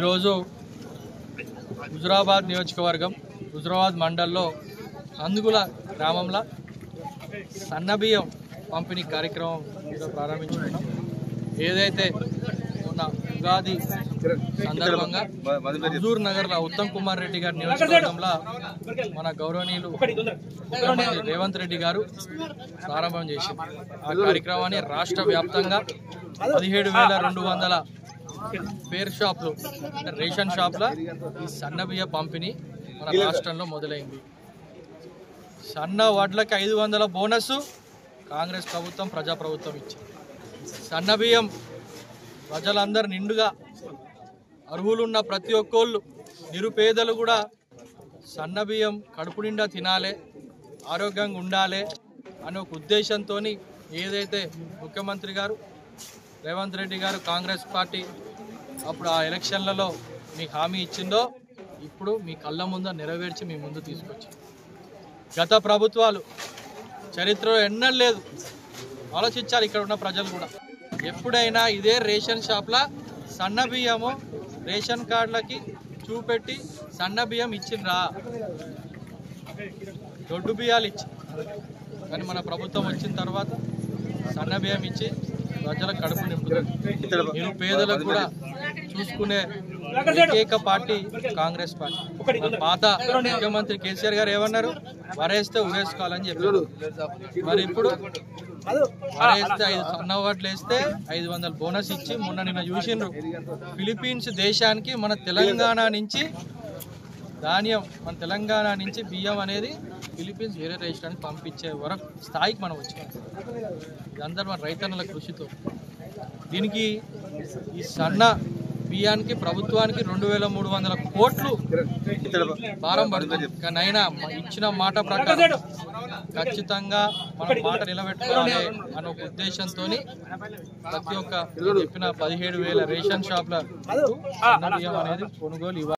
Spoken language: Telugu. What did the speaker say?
ఈరోజు హుజురాబాద్ నియోజకవర్గం హుజురాబాద్ మండల్లో అందుగుల గ్రామంలో సన్నబియ్యం పంపిణీ కార్యక్రమం ప్రారంభించుకున్నాం. ఏదైతే ఉన్న ఉగాది సందర్భంగా హుజూర్ నగర్లో ఉత్తమ్ కుమార్ రెడ్డి గారి నియోజకవర్గంలో మన గౌరవనీయులు ముఖ్యమంత్రి రేవంత్ రెడ్డి గారు ప్రారంభం చేశారు. ఆ కార్యక్రమాన్ని రాష్ట్ర వ్యాప్తంగా 17,200 పేర్ షాప్లు రేషన్ షాప్ల ఈ సన్న బియ్య పంపిణీ మన రాష్ట్రంలో మొదలైంది. సన్న వడ్లకి 500 బోనస్ కాంగ్రెస్ ప్రభుత్వం ప్రజాప్రభుత్వం ఇచ్చింది. సన్న బియ్యం ప్రజలందరూ నిండుగా అర్హులున్న ప్రతి ఒక్కళ్ళు నిరుపేదలు కూడా సన్న బియ్యం కడుపు నిండా తినాలి, ఆరోగ్యంగా ఉండాలి అనే ఒక ఉద్దేశంతో ఏదైతే ముఖ్యమంత్రి గారు రేవంత్ రెడ్డి గారు కాంగ్రెస్ పార్టీ అప్పుడు ఆ ఎలక్షన్లలో మీకు హామీ ఇచ్చిందో ఇప్పుడు మీ కళ్ళ ముందు నెరవేర్చి మీ ముందు తీసుకొచ్చింది. గత ప్రభుత్వాలు చరిత్రలో ఎన్నడూ లేదు. ఆలోచించాలి ఇక్కడ ఉన్న ప్రజలు కూడా. ఎప్పుడైనా ఇదే రేషన్ షాప్లో సన్న బియ్యము రేషన్ కార్డులకి చూపెట్టి సన్న బియ్యం ఇచ్చిండ్రా? దొడ్డు బియ్యాలు ఇచ్చి కానీ మన ప్రభుత్వం వచ్చిన తర్వాత సన్న బియ్యం ఇచ్చి ప్రజల కడుపు నింపుతుంది. నిరుపేదలకు కూడా చూసుకునే ఏకైక పార్టీ కాంగ్రెస్ పార్టీ. పాత ముఖ్యమంత్రి కేసీఆర్ గారు ఏమన్నారు? వరేస్తే ఉరేసుకోవాలని చెప్పారు. మరి ఇప్పుడు వరేస్తే 5 సన్న వడ్లు వేస్తే 500 బోనస్ ఇచ్చి నిన్న చూసిండ్రు. ఫిలిప్పీన్స్ దేశానికి మన తెలంగాణ నుంచి ధాన్యం, మన తెలంగాణ నుంచి బియ్యం అనేది ఫిలిప్పీన్స్ వేరే దేశానికి పంపించే వరకు స్థాయికి మనం వచ్చాం. ఇదంతా మన రైతన్నల కృషితో. దీనికి ఈ సన్న బియ్యానికి ప్రభుత్వానికి 2,300 కోట్లు భారం పడుతుంది. కానీ అయినా ఇచ్చిన మాట ప్రకారం ఖచ్చితంగా మనం మాట నిలబెట్టుకోవాలి అనే ఒక ఉద్దేశంతో ప్రతి ఒక్క చెప్పిన 17,000 రేషన్ షాప్ల సన్న బియ్యం అనేది కొనుగోలు